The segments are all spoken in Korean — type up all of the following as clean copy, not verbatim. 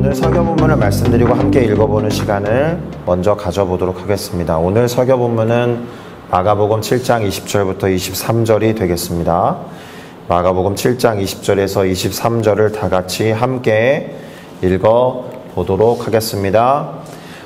오늘 설교 본문을 말씀드리고 함께 읽어보는 시간을 먼저 가져보도록 하겠습니다. 오늘 설교 본문은 마가복음 7장 20절부터 23절이 되겠습니다. 마가복음 7장 20절에서 23절을 다 같이 함께 읽어보도록 하겠습니다.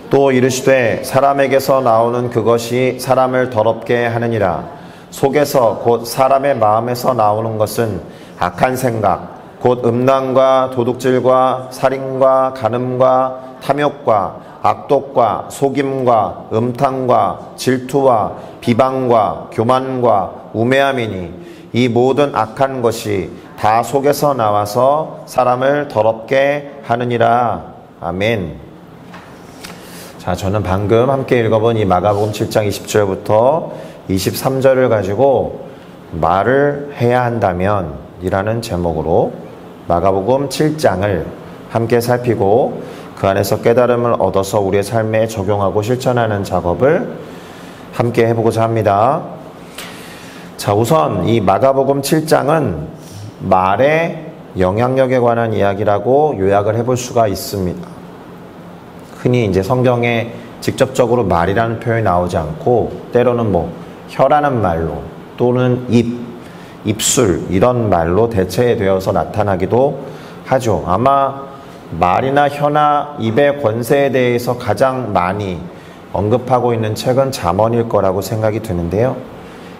또 이르시되 사람에게서 나오는 그것이 사람을 더럽게 하느니라. 속에서 곧 사람의 마음에서 나오는 것은 악한 생각, 곧 음란과 도둑질과 살인과 간음과 탐욕과 악독과 속임과 음탕과 질투와 비방과 교만과 우매함이니 이 모든 악한 것이 다 속에서 나와서 사람을 더럽게 하느니라. 아멘. 자, 저는 방금 함께 읽어본 이 마가복음 7장 20절부터 23절을 가지고 말을 해야 한다면 이라는 제목으로 마가복음 7장을 함께 살피고 그 안에서 깨달음을 얻어서 우리의 삶에 적용하고 실천하는 작업을 함께 해보고자 합니다. 자, 우선 이 마가복음 7장은 말의 영향력에 관한 이야기라고 요약을 해볼 수가 있습니다. 흔히 이제 성경에 직접적으로 말이라는 표현이 나오지 않고 때로는 혀라는 말로 또는 입술 이런 말로 대체되어서 나타나기도 하죠. 아마 말이나 혀나 입의 권세에 대해서 가장 많이 언급하고 있는 책은 잠언일 거라고 생각이 드는데요.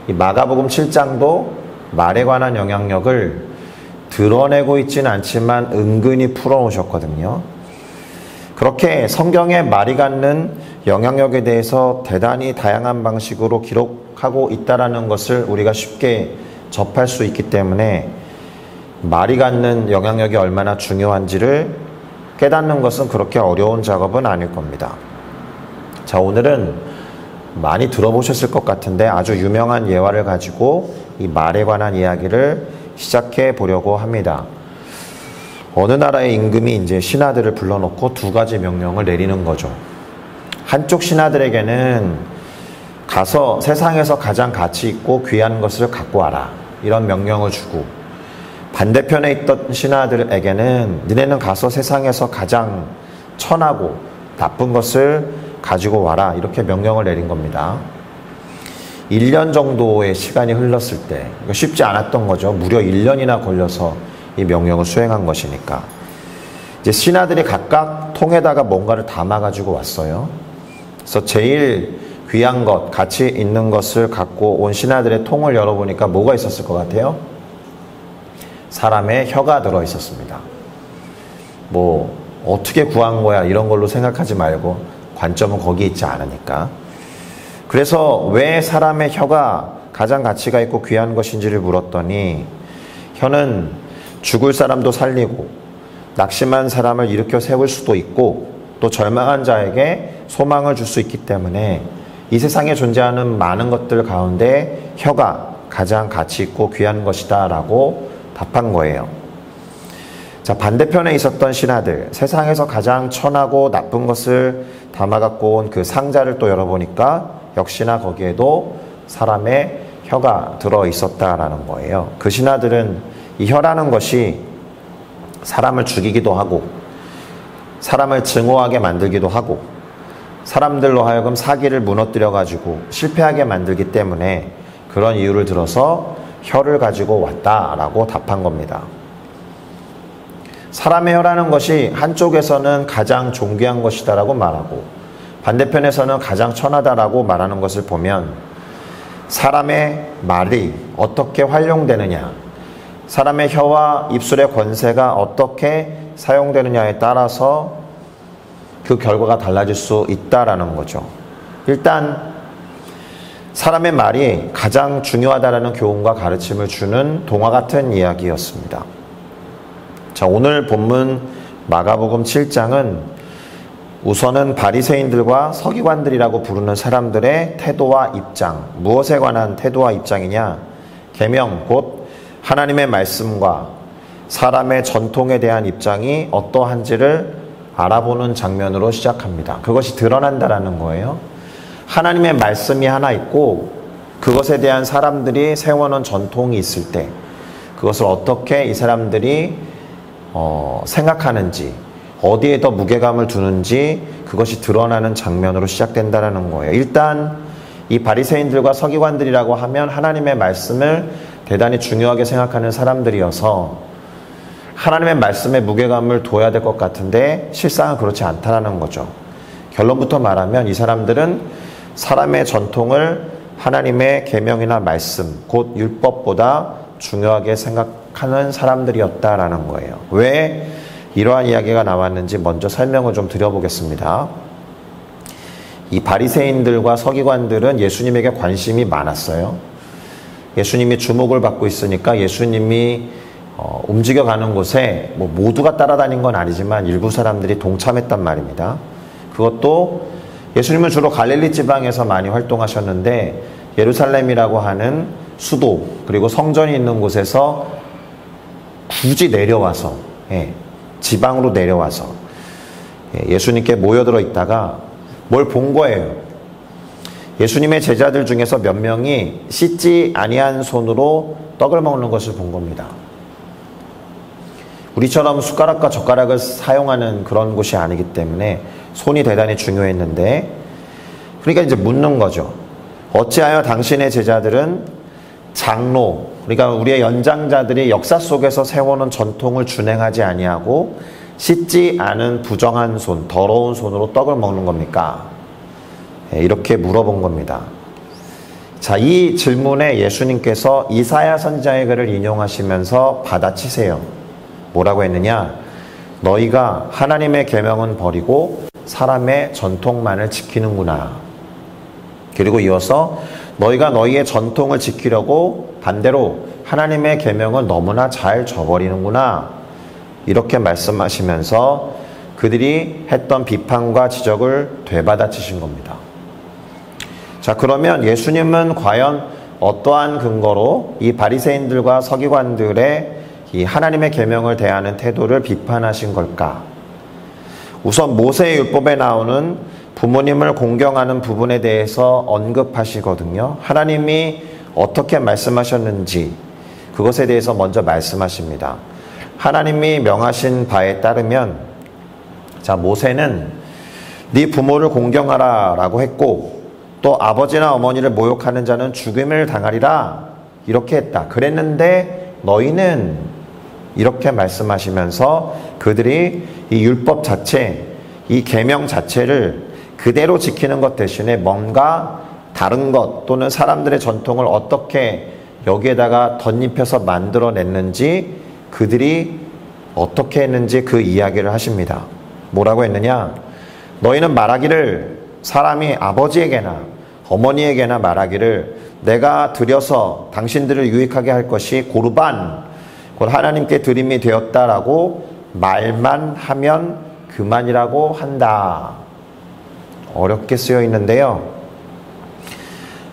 이 마가복음 7장도 말에 관한 영향력을 드러내고 있지는 않지만 은근히 풀어놓으셨거든요. 그렇게 성경의 말이 갖는 영향력에 대해서 대단히 다양한 방식으로 기록하고 있다는 것을 우리가 쉽게 접할 수 있기 때문에 말이 갖는 영향력이 얼마나 중요한지를 깨닫는 것은 그렇게 어려운 작업은 아닐 겁니다. 자, 오늘은 많이 들어보셨을 것 같은데 아주 유명한 예화를 가지고 이 말에 관한 이야기를 시작해 보려고 합니다. 어느 나라의 임금이 이제 신하들을 불러놓고 두 가지 명령을 내리는 거죠. 한쪽 신하들에게는 가서 세상에서 가장 가치 있고 귀한 것을 갖고 와라, 이런 명령을 주고, 반대편에 있던 신하들에게는 니네는 가서 세상에서 가장 천하고 나쁜 것을 가지고 와라, 이렇게 명령을 내린 겁니다. 1년 정도의 시간이 흘렀을 때, 이거 쉽지 않았던 거죠. 무려 1년이나 걸려서 이 명령을 수행한 것이니까. 이제 신하들이 각각 통에다가 뭔가를 담아가지고 왔어요. 그래서 제일 귀한 것, 가치 있는 것을 갖고 온 신하들의 통을 열어보니까 뭐가 있었을 것 같아요? 사람의 혀가 들어있었습니다. 어떻게 구한 거야 이런 걸로 생각하지 말고 관점은 거기 있지 않으니까. 그래서 왜 사람의 혀가 가장 가치가 있고 귀한 것인지를 물었더니 혀는 죽을 사람도 살리고 낙심한 사람을 일으켜 세울 수도 있고 또 절망한 자에게 소망을 줄 수 있기 때문에 이 세상에 존재하는 많은 것들 가운데 혀가 가장 가치 있고 귀한 것이다 라고 답한 거예요. 자, 반대편에 있었던 신하들, 세상에서 가장 천하고 나쁜 것을 담아갖고 온 그 상자를 또 열어보니까 역시나 거기에도 사람의 혀가 들어있었다라는 거예요. 그 신하들은 이 혀라는 것이 사람을 죽이기도 하고 사람을 증오하게 만들기도 하고 사람들로 하여금 사기를 무너뜨려가지고 실패하게 만들기 때문에 그런 이유를 들어서 혀를 가지고 왔다라고 답한 겁니다. 사람의 혀라는 것이 한쪽에서는 가장 존귀한 것이다라고 말하고 반대편에서는 가장 천하다라고 말하는 것을 보면 사람의 말이 어떻게 활용되느냐, 사람의 혀와 입술의 권세가 어떻게 사용되느냐에 따라서 그 결과가 달라질 수 있다라는 거죠. 일단 사람의 말이 가장 중요하다라는 교훈과 가르침을 주는 동화 같은 이야기였습니다. 자, 오늘 본문 마가복음 7장은 우선은 바리새인들과 서기관들이라고 부르는 사람들의 태도와 입장, 무엇에 관한 태도와 입장이냐, 계명 곧 하나님의 말씀과 사람의 전통에 대한 입장이 어떠한지를 알아보는 장면으로 시작합니다. 그것이 드러난다라는 거예요. 하나님의 말씀이 하나 있고 그것에 대한 사람들이 세워놓은 전통이 있을 때 그것을 어떻게 이 사람들이 생각하는지 어디에 더 무게감을 두는지 그것이 드러나는 장면으로 시작된다는 거예요. 일단 이 바리새인들과 서기관들이라고 하면 하나님의 말씀을 대단히 중요하게 생각하는 사람들이어서 하나님의 말씀에 무게감을 둬야 될 것 같은데 실상은 그렇지 않다는 거죠. 결론부터 말하면 이 사람들은 사람의 전통을 하나님의 계명이나 말씀, 곧 율법보다 중요하게 생각하는 사람들이었다라는 거예요. 왜 이러한 이야기가 나왔는지 먼저 설명을 좀 드려보겠습니다. 이 바리새인들과 서기관들은 예수님에게 관심이 많았어요. 예수님이 주목을 받고 있으니까 예수님이 움직여가는 곳에 모두가 따라다닌 건 아니지만 일부 사람들이 동참했단 말입니다. 그것도 예수님은 주로 갈릴리 지방에서 많이 활동하셨는데 예루살렘이라고 하는 수도 그리고 성전이 있는 곳에서 굳이 내려와서 지방으로 내려와서 예수님께 모여들어 있다가 뭘 본 거예요. 예수님의 제자들 중에서 몇 명이 씻지 아니한 손으로 떡을 먹는 것을 본 겁니다. 우리처럼 숟가락과 젓가락을 사용하는 그런 곳이 아니기 때문에 손이 대단히 중요했는데, 그러니까 이제 묻는 거죠. 어찌하여 당신의 제자들은 장로, 그러니까 우리의 연장자들이 역사 속에서 세워놓은 전통을 준행하지 아니하고 씻지 않은 부정한 손, 더러운 손으로 떡을 먹는 겁니까? 이렇게 물어본 겁니다. 자, 이 질문에 예수님께서 이사야 선지자의 글을 인용하시면서 받아치세요. 뭐라고 했느냐? 너희가 하나님의 계명은 버리고 사람의 전통만을 지키는구나. 그리고 이어서 너희가 너희의 전통을 지키려고 반대로 하나님의 계명을 너무나 잘 저버리는구나. 이렇게 말씀하시면서 그들이 했던 비판과 지적을 되받아치신 겁니다. 자, 그러면 예수님은 과연 어떠한 근거로 이 바리새인들과 서기관들의 이 하나님의 계명을 대하는 태도를 비판하신 걸까? 우선 모세의 율법에 나오는 부모님을 공경하는 부분에 대해서 언급하시거든요. 하나님이 어떻게 말씀하셨는지 그것에 대해서 먼저 말씀하십니다. 하나님이 명하신 바에 따르면, 자, 모세는 네 부모를 공경하라 라고 했고, 또 아버지나 어머니를 모욕하는 자는 죽임을 당하리라 이렇게 했다. 그랬는데 너희는, 이렇게 말씀하시면서 그들이 이 율법 자체, 이 계명 자체를 그대로 지키는 것 대신에 뭔가 다른 것 또는 사람들의 전통을 어떻게 여기에다가 덧입혀서 만들어냈는지, 그들이 어떻게 했는지 그 이야기를 하십니다. 뭐라고 했느냐? 너희는 말하기를, 사람이 아버지에게나 어머니에게나 말하기를, 내가 드려서 당신들을 유익하게 할 것이 고르반, 곧 하나님께 드림이 되었다라고 말만 하면 그만이라고 한다. 어렵게 쓰여 있는데요.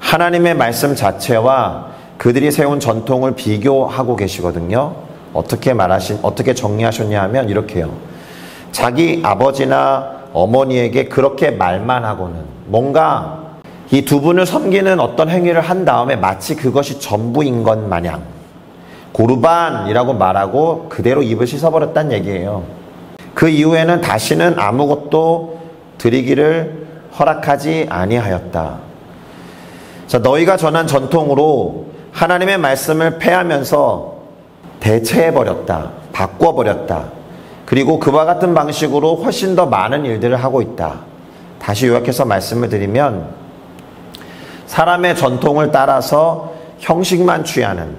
하나님의 말씀 자체와 그들이 세운 전통을 비교하고 계시거든요. 어떻게 정리하셨냐 하면 이렇게요. 자기 아버지나 어머니에게 그렇게 말만 하고는, 뭔가 이 두 분을 섬기는 어떤 행위를 한 다음에 마치 그것이 전부인 것 마냥 고르반이라고 말하고 그대로 입을 씻어버렸다는 얘기예요. 그 이후에는 다시는 아무것도 드리기를 허락하지 아니하였다. 자, 너희가 전한 전통으로 하나님의 말씀을 폐하면서 대체해버렸다. 바꿔버렸다. 그리고 그와 같은 방식으로 훨씬 더 많은 일들을 하고 있다. 다시 요약해서 말씀을 드리면, 사람의 전통을 따라서 형식만 취하는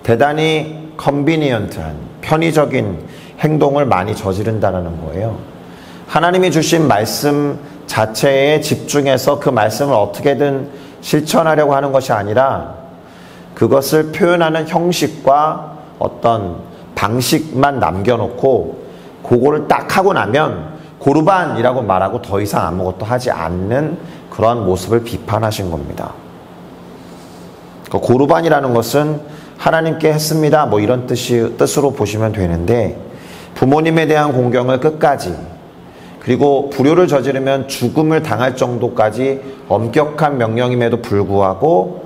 대단히 컨비니언트한 편의적인 행동을 많이 저지른다는 거예요. 하나님이 주신 말씀 자체에 집중해서 그 말씀을 어떻게든 실천하려고 하는 것이 아니라 그것을 표현하는 형식과 어떤 방식만 남겨놓고 그거를 딱 하고 나면 고르반이라고 말하고 더 이상 아무것도 하지 않는 그러한 모습을 비판하신 겁니다. 그 고르반이라는 것은 하나님께 했습니다, 뭐 이런 뜻으로 보시면 되는데, 부모님에 대한 공경을 끝까지, 그리고 불효를 저지르면 죽음을 당할 정도까지 엄격한 명령임에도 불구하고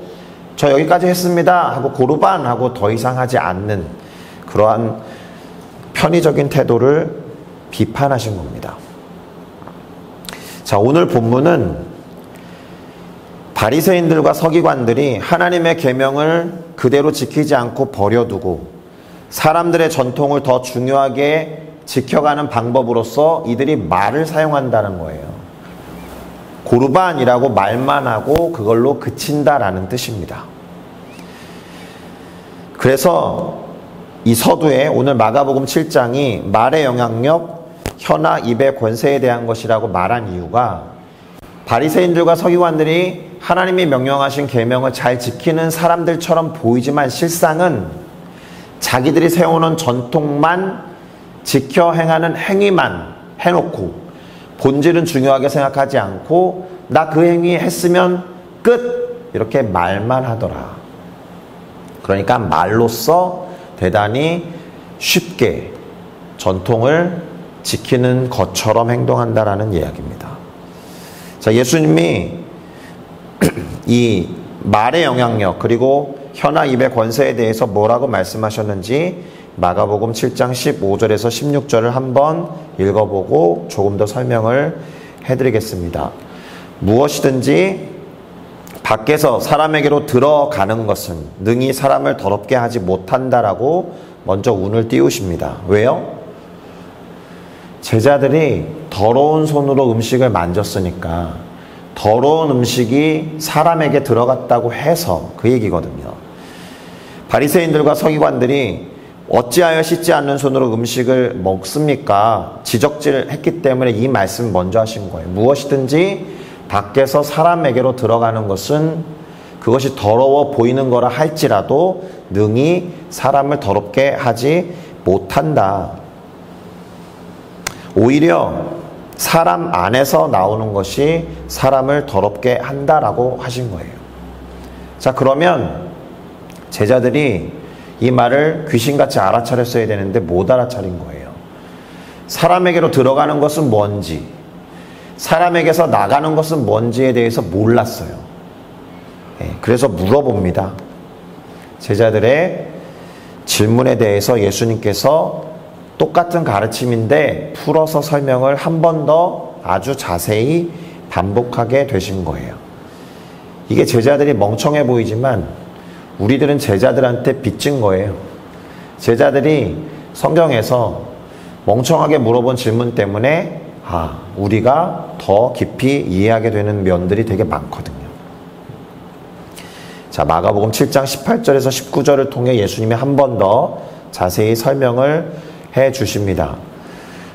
저 여기까지 했습니다 하고 고르반 하고 더 이상 하지 않는 그러한 편의적인 태도를 비판하신 겁니다. 자, 오늘 본문은 바리새인들과 서기관들이 하나님의 계명을 그대로 지키지 않고 버려두고 사람들의 전통을 더 중요하게 지켜가는 방법으로서 이들이 말을 사용한다는 거예요. 고르반이라고 말만 하고 그걸로 그친다라는 뜻입니다. 그래서 이 서두에 오늘 마가복음 7장이 말의 영향력, 혀나 입의 권세에 대한 것이라고 말한 이유가 바리새인들과 서기관들이 하나님이 명령하신 계명을 잘 지키는 사람들처럼 보이지만 실상은 자기들이 세우는 전통만 지켜 행하는 행위만 해놓고 본질은 중요하게 생각하지 않고 나 그 행위 했으면 끝! 이렇게 말만 하더라. 그러니까 말로써 대단히 쉽게 전통을 지키는 것처럼 행동한다라는 이야기입니다. 자, 예수님이 이 말의 영향력 그리고 혀나 입의 권세에 대해서 뭐라고 말씀하셨는지 마가복음 7장 15절에서 16절을 한번 읽어보고 조금 더 설명을 해드리겠습니다. 무엇이든지 밖에서 사람에게로 들어가는 것은 능히 사람을 더럽게 하지 못한다라고 먼저 운을 띄우십니다. 왜요? 제자들이 더러운 손으로 음식을 만졌으니까 더러운 음식이 사람에게 들어갔다고 해서 그 얘기거든요. 바리새인들과 서기관들이 어찌하여 씻지 않는 손으로 음식을 먹습니까? 지적질했기 때문에 이 말씀 먼저 하신 거예요. 무엇이든지 밖에서 사람에게로 들어가는 것은 그것이 더러워 보이는 거라 할지라도 능히 사람을 더럽게 하지 못한다. 오히려 사람 안에서 나오는 것이 사람을 더럽게 한다라고 하신 거예요. 자, 그러면 제자들이 이 말을 귀신같이 알아차렸어야 되는데 못 알아차린 거예요. 사람에게로 들어가는 것은 뭔지, 사람에게서 나가는 것은 뭔지에 대해서 몰랐어요. 그래서 물어봅니다. 제자들의 질문에 대해서 예수님께서 똑같은 가르침인데 풀어서 설명을 한 번 더 아주 자세히 반복하게 되신 거예요. 이게 제자들이 멍청해 보이지만 우리들은 제자들한테 빚진 거예요. 제자들이 성경에서 멍청하게 물어본 질문 때문에 우리가 더 깊이 이해하게 되는 면들이 되게 많거든요. 자, 마가복음 7장 18절에서 19절을 통해 예수님이 한 번 더 자세히 설명을 해 주십니다.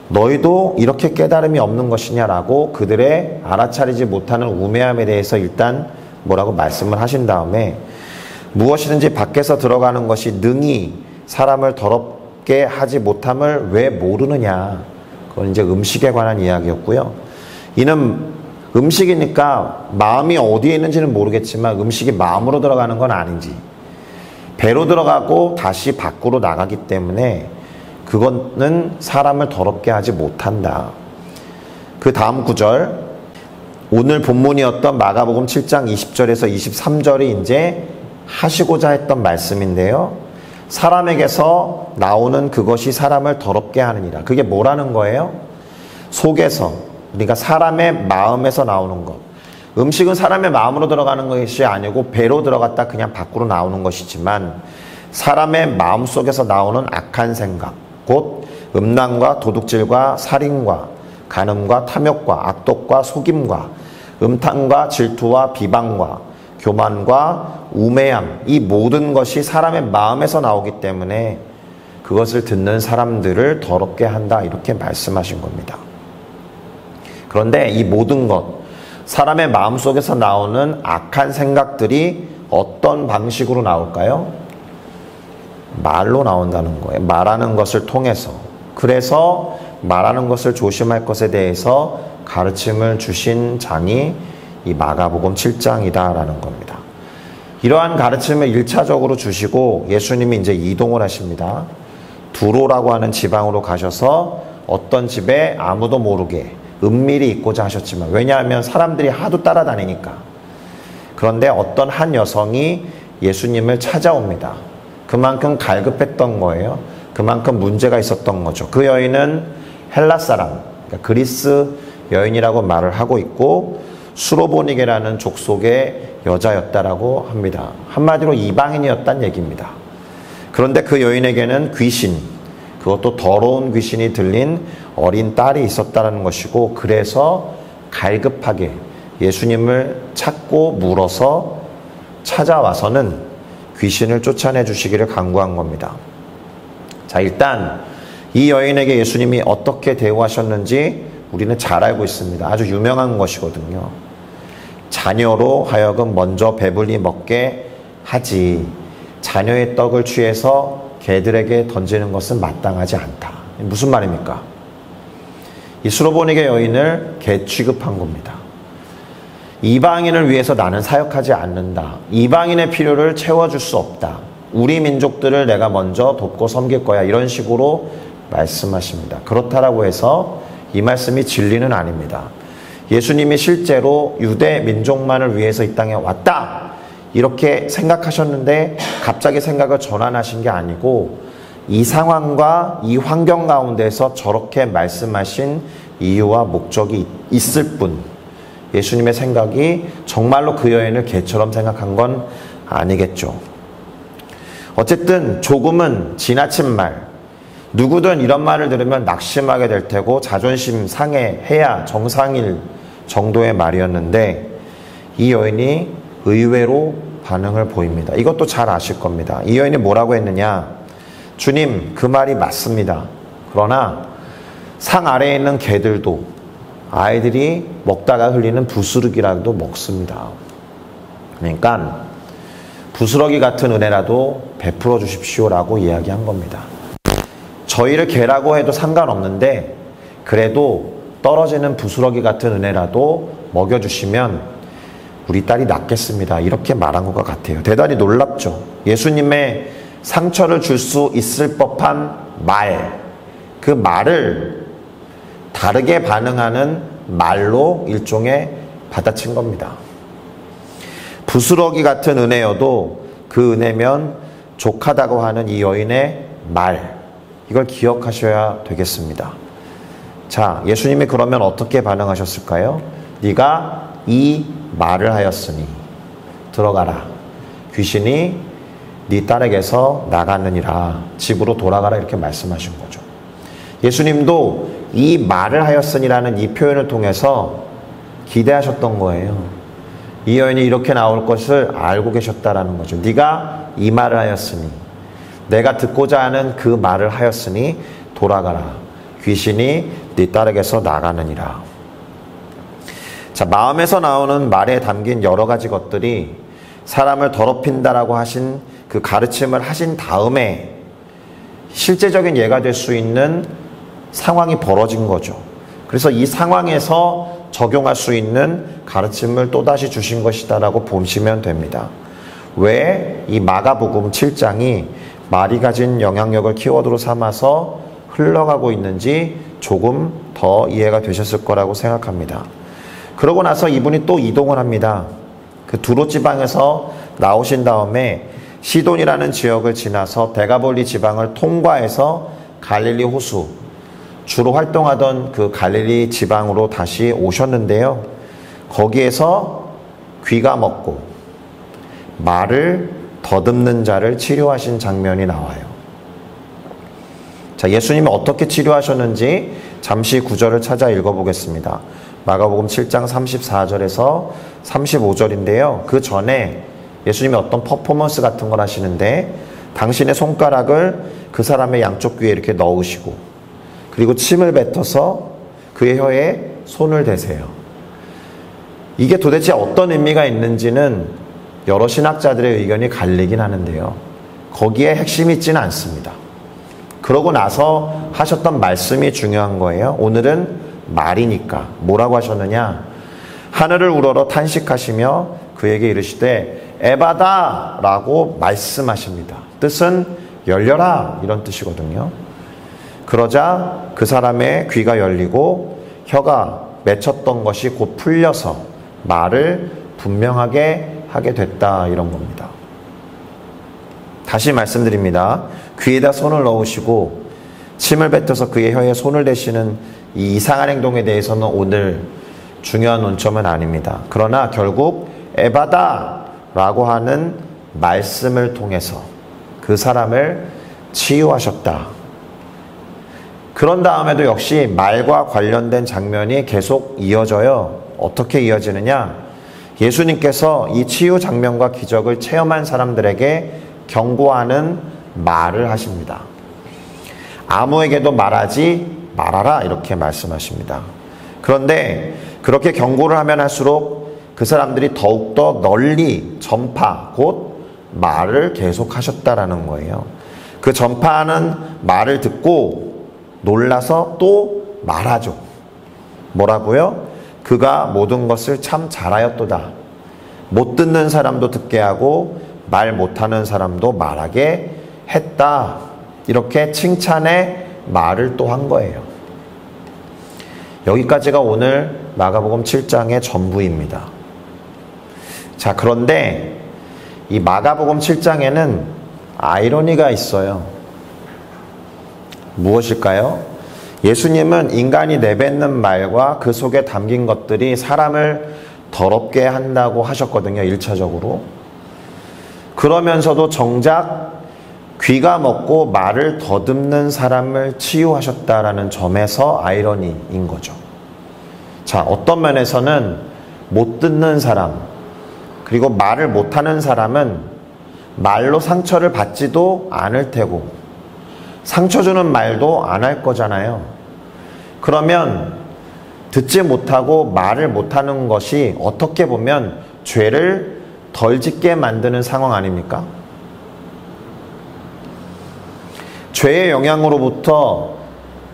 너희도 이렇게 깨달음이 없는 것이냐라고 그들의 알아차리지 못하는 우매함에 대해서 일단 뭐라고 말씀을 하신 다음에 무엇이든지 밖에서 들어가는 것이 능히 사람을 더럽게 하지 못함을 왜 모르느냐. 그건 이제 음식에 관한 이야기였고요. 이는 음식이니까 마음이 어디에 있는지는 모르겠지만 음식이 마음으로 들어가는 건 아닌지 배로 들어가고 다시 밖으로 나가기 때문에 그거는 사람을 더럽게 하지 못한다. 그 다음 구절, 오늘 본문이었던 마가복음 7장 20절에서 23절이 이제 하시고자 했던 말씀인데요. 사람에게서 나오는 그것이 사람을 더럽게 하느니라. 그게 뭐라는 거예요? 속에서, 그러니까 사람의 마음에서 나오는 것. 음식은 사람의 마음으로 들어가는 것이 아니고 배로 들어갔다 그냥 밖으로 나오는 것이지만 사람의 마음속에서 나오는 악한 생각, 곧 음란과 도둑질과 살인과 간음과 탐욕과 악독과 속임과 음탕과 질투와 비방과 교만과 우매함, 이 모든 것이 사람의 마음에서 나오기 때문에 그것을 듣는 사람들을 더럽게 한다, 이렇게 말씀하신 겁니다. 그런데 이 모든 것, 사람의 마음속에서 나오는 악한 생각들이 어떤 방식으로 나올까요? 말로 나온다는 거예요. 말하는 것을 통해서. 그래서 말하는 것을 조심할 것에 대해서 가르침을 주신 장이 이 마가복음 7장이다라는 겁니다. 이러한 가르침을 1차적으로 주시고 예수님이 이제 이동을 하십니다. 두로라고 하는 지방으로 가셔서 어떤 집에 아무도 모르게 은밀히 있고자 하셨지만, 왜냐하면 사람들이 하도 따라다니니까. 그런데 어떤 한 여성이 예수님을 찾아옵니다. 그만큼 갈급했던 거예요. 그만큼 문제가 있었던 거죠. 그 여인은 헬라 사람, 그러니까 그리스 여인이라고 말을 하고 있고 수로보니게라는 족속의 여자였다라고 합니다. 한마디로 이방인이었다는 얘기입니다. 그런데 그 여인에게는 귀신, 그것도 더러운 귀신이 들린 어린 딸이 있었다는 것이고, 그래서 갈급하게 예수님을 찾고 물어서 찾아와서는 귀신을 쫓아내 주시기를 간구한 겁니다. 자, 일단 이 여인에게 예수님이 어떻게 대우하셨는지 우리는 잘 알고 있습니다. 아주 유명한 것이거든요. 자녀로 하여금 먼저 배불리 먹게 하지, 자녀의 떡을 취해서 개들에게 던지는 것은 마땅하지 않다. 무슨 말입니까? 이 수로보니게 여인을 개 취급한 겁니다. 이방인을 위해서 나는 사역하지 않는다. 이방인의 필요를 채워줄 수 없다. 우리 민족들을 내가 먼저 돕고 섬길 거야. 이런 식으로 말씀하십니다. 그렇다라고 해서 이 말씀이 진리는 아닙니다. 예수님이 실제로 유대 민족만을 위해서 이 땅에 왔다, 이렇게 생각하셨는데 갑자기 생각을 전환하신 게 아니고 이 상황과 이 환경 가운데서 저렇게 말씀하신 이유와 목적이 있을 뿐, 예수님의 생각이 정말로 그 여인을 개처럼 생각한 건 아니겠죠. 어쨌든 조금은 지나친 말, 누구든 이런 말을 들으면 낙심하게 될 테고 자존심 상해해야 정상일 정도의 말이었는데 이 여인이 의외로 반응을 보입니다. 이것도 잘 아실 겁니다. 이 여인이 뭐라고 했느냐? 주님, 그 말이 맞습니다. 그러나 상 아래에 있는 개들도 아이들이 먹다가 흘리는 부스러기라도 먹습니다. 그러니까 부스러기 같은 은혜라도 베풀어 주십시오라고 이야기한 겁니다. 저희를 개라고 해도 상관없는데 그래도 떨어지는 부스러기 같은 은혜라도 먹여주시면 우리 딸이 낫겠습니다. 이렇게 말한 것 같아요. 대단히 놀랍죠. 예수님의 상처를 줄 수 있을 법한 말, 그 말을 다르게 반응하는 말로 일종의 받아친 겁니다. 부스러기 같은 은혜여도 그 은혜면 족하다고 하는 이 여인의 말, 이걸 기억하셔야 되겠습니다. 자, 예수님이 그러면 어떻게 반응하셨을까요? 네가 이 말을 하였으니 들어가라. 귀신이 네 딸에게서 나갔느니라. 집으로 돌아가라. 이렇게 말씀하신 거죠. 예수님도 이 말을 하였으니라는 이 표현을 통해서 기대하셨던 거예요. 이 여인이 이렇게 나올 것을 알고 계셨다라는 거죠. 네가 이 말을 하였으니, 내가 듣고자 하는 그 말을 하였으니 돌아가라. 귀신이 네 딸에게서 나가느니라. 자, 마음에서 나오는 말에 담긴 여러 가지 것들이 사람을 더럽힌다라고 하신 그 가르침을 하신 다음에 실제적인 예가 될 수 있는 상황이 벌어진 거죠. 그래서 이 상황에서 적용할 수 있는 가르침을 또다시 주신 것이다라고 보시면 됩니다. 왜 이 마가복음 7장이 말이 가진 영향력을 키워드로 삼아서 흘러가고 있는지 조금 더 이해가 되셨을 거라고 생각합니다. 그러고 나서 이분이 또 이동을 합니다. 그 두로 지방에서 나오신 다음에 시돈이라는 지역을 지나서 데가볼리 지방을 통과해서 갈릴리 호수, 주로 활동하던 그 갈릴리 지방으로 다시 오셨는데요. 거기에서 귀가 먹고 말을 더듬는 자를 치료하신 장면이 나와요. 자, 예수님이 어떻게 치료하셨는지 잠시 구절을 찾아 읽어보겠습니다. 마가복음 7장 34절에서 35절인데요. 그 전에 예수님이 어떤 퍼포먼스 같은 걸 하시는데 당신의 손가락을 그 사람의 양쪽 귀에 이렇게 넣으시고 그리고 침을 뱉어서 그의 혀에 손을 대세요. 이게 도대체 어떤 의미가 있는지는 여러 신학자들의 의견이 갈리긴 하는데요. 거기에 핵심이 있지는 않습니다. 그러고 나서 하셨던 말씀이 중요한 거예요. 오늘은 말이니까. 뭐라고 하셨느냐? 하늘을 우러러 탄식하시며 그에게 이르시되 에바다 라고 말씀하십니다. 뜻은 열려라, 이런 뜻이거든요. 그러자 그 사람의 귀가 열리고 혀가 맺혔던 것이 곧 풀려서 말을 분명하게 하게 됐다, 이런 겁니다. 다시 말씀드립니다. 귀에다 손을 넣으시고 침을 뱉어서 그의 혀에 손을 대시는 이 이상한 행동에 대해서는 오늘 중요한 논점은 아닙니다. 그러나 결국 에바다 라고 하는 말씀을 통해서 그 사람을 치유하셨다. 그런 다음에도 역시 말과 관련된 장면이 계속 이어져요. 어떻게 이어지느냐? 예수님께서 이 치유 장면과 기적을 체험한 사람들에게 경고하는 말을 하십니다. 아무에게도 말하지 말아라 이렇게 말씀하십니다. 그런데 그렇게 경고를 하면 할수록 그 사람들이 더욱더 널리 전파, 곧 말을 계속하셨다라는 거예요. 그 전파하는 말을 듣고 놀라서 또 말하죠. 뭐라고요? 그가 모든 것을 참 잘하였도다. 못 듣는 사람도 듣게 하고 말 못하는 사람도 말하게 했다. 이렇게 칭찬의 말을 또 한 거예요. 여기까지가 오늘 마가복음 7장의 전부입니다. 자, 그런데 이 마가복음 7장에는 아이러니가 있어요. 무엇일까요? 예수님은 인간이 내뱉는 말과 그 속에 담긴 것들이 사람을 더럽게 한다고 하셨거든요. 1차적으로. 그러면서도 정작 귀가 먹고 말을 더듬는 사람을 치유하셨다라는 점에서 아이러니인 거죠. 자, 어떤 면에서는 못 듣는 사람, 그리고 말을 못하는 사람은 말로 상처를 받지도 않을 테고 상처 주는 말도 안 할 거잖아요. 그러면 듣지 못하고 말을 못하는 것이 어떻게 보면 죄를 덜 짓게 만드는 상황 아닙니까? 죄의 영향으로부터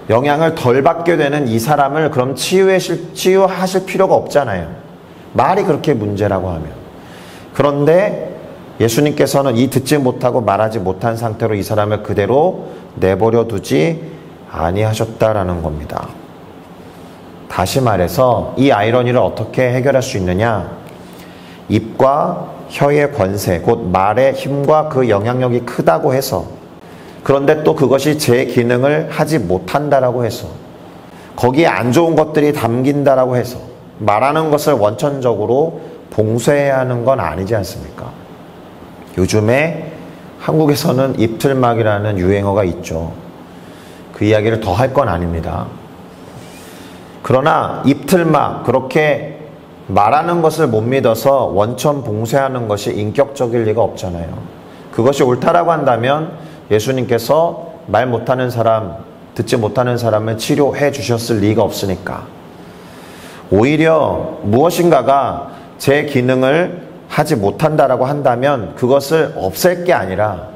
영향을 덜 받게 되는 이 사람을 그럼 치유하실 필요가 없잖아요. 말이 그렇게 문제라고 하면. 그런데 예수님께서는 이 듣지 못하고 말하지 못한 상태로 이 사람을 그대로 내버려 두지 아니하셨다라는 겁니다. 다시 말해서 이 아이러니를 어떻게 해결할 수 있느냐? 입과 혀의 권세, 곧 말의 힘과 그 영향력이 크다고 해서, 그런데 또 그것이 제 기능을 하지 못한다라고 해서, 거기에 안 좋은 것들이 담긴다라고 해서 말하는 것을 원천적으로 봉쇄해야 하는 건 아니지 않습니까? 요즘에 한국에서는 입틀막이라는 유행어가 있죠. 그 이야기를 더 할 건 아닙니다. 그러나 입틀막, 그렇게 말하는 것을 못 믿어서 원천 봉쇄하는 것이 인격적일 리가 없잖아요. 그것이 옳다라고 한다면 예수님께서 말 못하는 사람, 듣지 못하는 사람을 치료해 주셨을 리가 없으니까. 오히려 무엇인가가 제 기능을 하지 못한다라고 한다면 그것을 없앨 게 아니라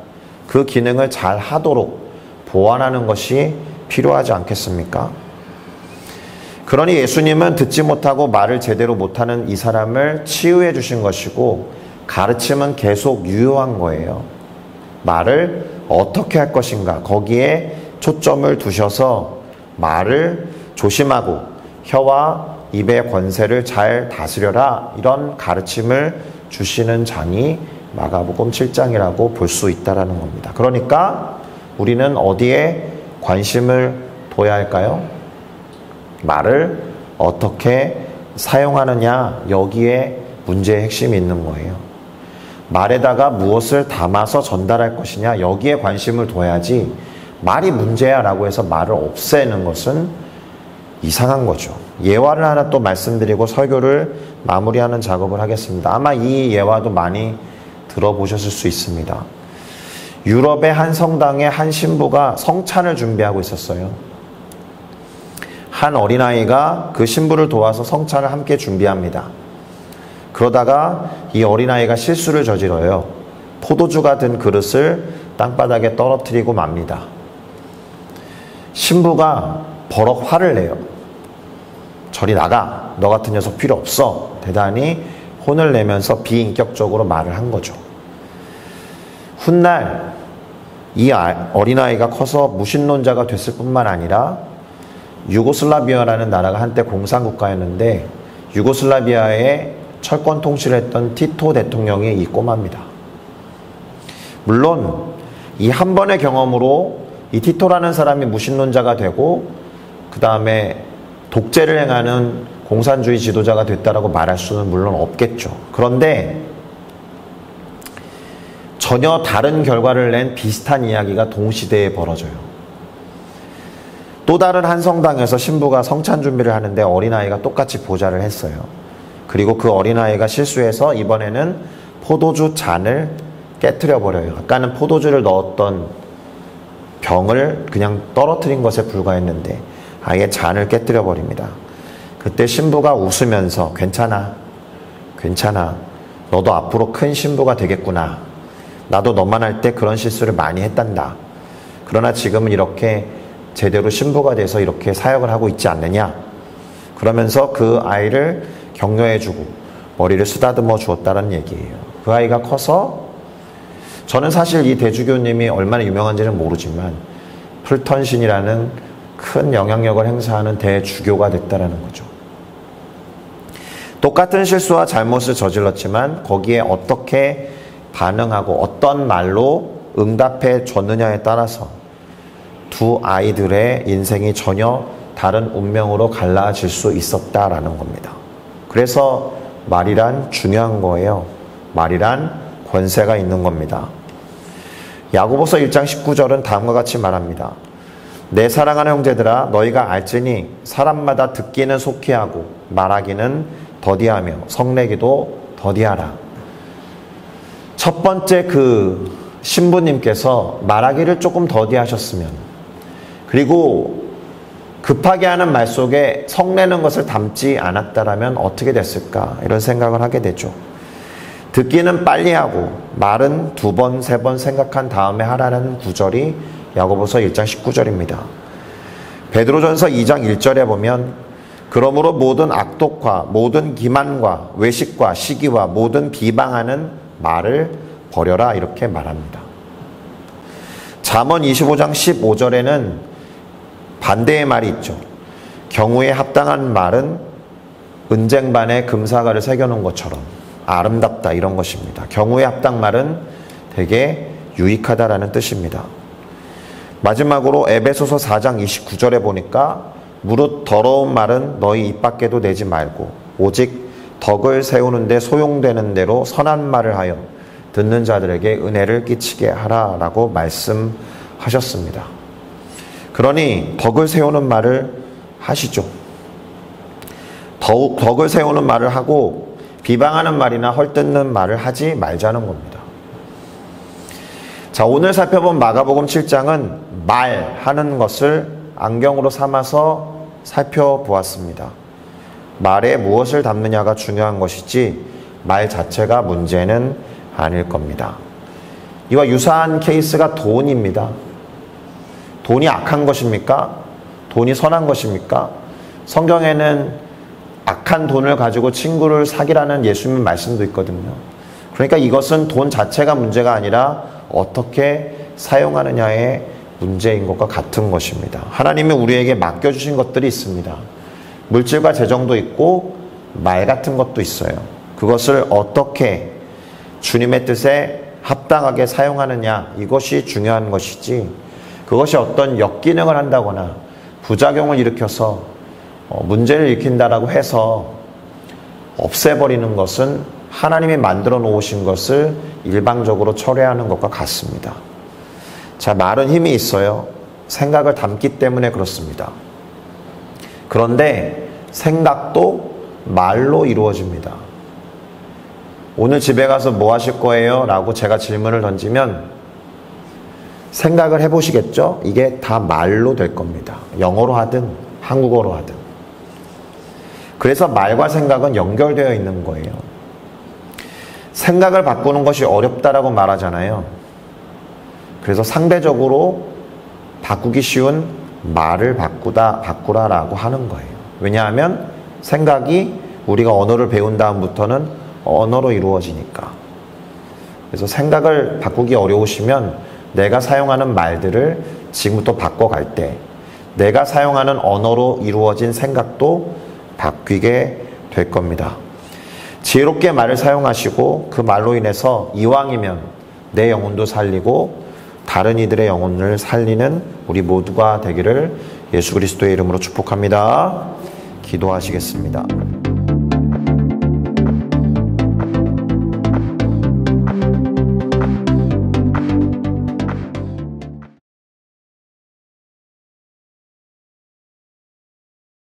그 기능을 잘 하도록 보완하는 것이 필요하지 않겠습니까? 그러니 예수님은 듣지 못하고 말을 제대로 못하는 이 사람을 치유해 주신 것이고, 가르침은 계속 유효한 거예요. 말을 어떻게 할 것인가, 거기에 초점을 두셔서 말을 조심하고 혀와 입의 권세를 잘 다스려라, 이런 가르침을 주시는 장이 마가복음 7장이라고 볼 수 있다는 겁니다. 그러니까 우리는 어디에 관심을 둬야 할까요? 말을 어떻게 사용하느냐, 여기에 문제의 핵심이 있는 거예요. 말에다가 무엇을 담아서 전달할 것이냐, 여기에 관심을 둬야지 말이 문제야 라고 해서 말을 없애는 것은 이상한 거죠. 예화를 하나 또 말씀드리고 설교를 마무리하는 작업을 하겠습니다. 아마 이 예화도 많이 들어보셨을 수 있습니다. 유럽의 한 성당의 한 신부가 성찬을 준비하고 있었어요. 한 어린아이가 그 신부를 도와서 성찬을 함께 준비합니다. 그러다가 이 어린아이가 실수를 저질러요. 포도주가 든 그릇을 땅바닥에 떨어뜨리고 맙니다. 신부가 버럭 화를 내요. 저리 나가, 너 같은 녀석 필요 없어. 대단히 혼을 내면서 비인격적으로 말을 한 거죠. 훗날 이 어린아이가 커서 무신론자가 됐을 뿐만 아니라 유고슬라비아라는 나라가 한때 공산국가였는데 유고슬라비아의 철권 통치를 했던 티토 대통령이 이 꼬마입니다. 물론 이 한 번의 경험으로 이 티토라는 사람이 무신론자가 되고 그 다음에 독재를 행하는 공산주의 지도자가 됐다라고 말할 수는 물론 없겠죠. 그런데 전혀 다른 결과를 낸 비슷한 이야기가 동시대에 벌어져요. 또 다른 한 성당에서 신부가 성찬 준비를 하는데 어린아이가 똑같이 보좌를 했어요. 그리고 그 어린아이가 실수해서 이번에는 포도주 잔을 깨트려 버려요. 아까는 포도주를 넣었던 병을 그냥 떨어뜨린 것에 불과했는데 아예 잔을 깨트려 버립니다. 그때 신부가 웃으면서 괜찮아. 너도 앞으로 큰 신부가 되겠구나. 나도 너만 할 때 그런 실수를 많이 했단다. 그러나 지금은 이렇게 제대로 신부가 돼서 이렇게 사역을 하고 있지 않느냐. 그러면서 그 아이를 격려해주고 머리를 쓰다듬어 주었다는 얘기예요. 그 아이가 커서 저는 사실 이 대주교님이 얼마나 유명한지는 모르지만 풀턴신이라는 큰 영향력을 행사하는 대주교가 됐다라는 거죠. 똑같은 실수와 잘못을 저질렀지만 거기에 어떻게 반응하고 어떤 말로 응답해 줬느냐에 따라서 두 아이들의 인생이 전혀 다른 운명으로 갈라질 수 있었다라는 겁니다. 그래서 말이란 중요한 거예요. 말이란 권세가 있는 겁니다. 야고보서 1장 19절은 다음과 같이 말합니다. 내 사랑하는 형제들아 너희가 알지니 사람마다 듣기는 속히 하고 말하기는 더디하며 성내기도 더디하라. 첫 번째 그 신부님께서 말하기를 조금 더디하셨으면 그리고 급하게 하는 말 속에 성내는 것을 담지 않았다라면 어떻게 됐을까 이런 생각을 하게 되죠. 듣기는 빨리 하고 말은 2번, 3번 생각한 다음에 하라는 구절이 야고보서 1장 19절입니다. 베드로전서 2장 1절에 보면 그러므로 모든 악독과 모든 기만과 외식과 시기와 모든 비방하는 말을 버려라 이렇게 말합니다. 잠언 25장 15절에는 반대의 말이 있죠. 경우에 합당한 말은 은쟁반에 금사과를 새겨놓은 것처럼 아름답다 이런 것입니다. 경우에 합당 말은 되게 유익하다라는 뜻입니다. 마지막으로 에베소서 4장 29절에 보니까 무릇 더러운 말은 너희 입 밖에도 내지 말고 오직 덕을 세우는 데 소용되는 대로 선한 말을 하여 듣는 자들에게 은혜를 끼치게 하라라고 말씀하셨습니다. 그러니 덕을 세우는 말을 하시죠. 덕을 세우는 말을 하고 비방하는 말이나 헐뜯는 말을 하지 말자는 겁니다. 자, 오늘 살펴본 마가복음 7장은 말하는 것을 안경으로 삼아서 살펴보았습니다. 말에 무엇을 담느냐가 중요한 것이지 말 자체가 문제는 아닐 겁니다. 이와 유사한 케이스가 돈입니다. 돈이 악한 것입니까? 돈이 선한 것입니까? 성경에는 악한 돈을 가지고 친구를 사귀라는 예수님 말씀도 있거든요. 그러니까 이것은 돈 자체가 문제가 아니라 어떻게 사용하느냐의 문제인 것과 같은 것입니다. 하나님이 우리에게 맡겨주신 것들이 있습니다. 물질과 재정도 있고 말 같은 것도 있어요. 그것을 어떻게 주님의 뜻에 합당하게 사용하느냐 이것이 중요한 것이지 그것이 어떤 역기능을 한다거나 부작용을 일으켜서 문제를 일으킨다라고 해서 없애버리는 것은 하나님이 만들어 놓으신 것을 일방적으로 철회하는 것과 같습니다. 자, 말은 힘이 있어요. 생각을 담기 때문에 그렇습니다. 그런데 생각도 말로 이루어집니다. 오늘 집에 가서 뭐 하실 거예요? 라고 제가 질문을 던지면 생각을 해보시겠죠? 이게 다 말로 될 겁니다. 영어로 하든 한국어로 하든. 그래서 말과 생각은 연결되어 있는 거예요. 생각을 바꾸는 것이 어렵다라고 말하잖아요. 그래서 상대적으로 바꾸기 쉬운 말을 바꾸라라고 하는 거예요. 왜냐하면 생각이 우리가 언어를 배운 다음부터는 언어로 이루어지니까. 그래서 생각을 바꾸기 어려우시면 내가 사용하는 말들을 지금부터 바꿔갈 때 내가 사용하는 언어로 이루어진 생각도 바뀌게 될 겁니다. 지혜롭게 말을 사용하시고 그 말로 인해서 이왕이면 내 영혼도 살리고 다른 이들의 영혼을 살리는 우리 모두가 되기를 예수 그리스도의 이름으로 축복합니다. 기도하시겠습니다.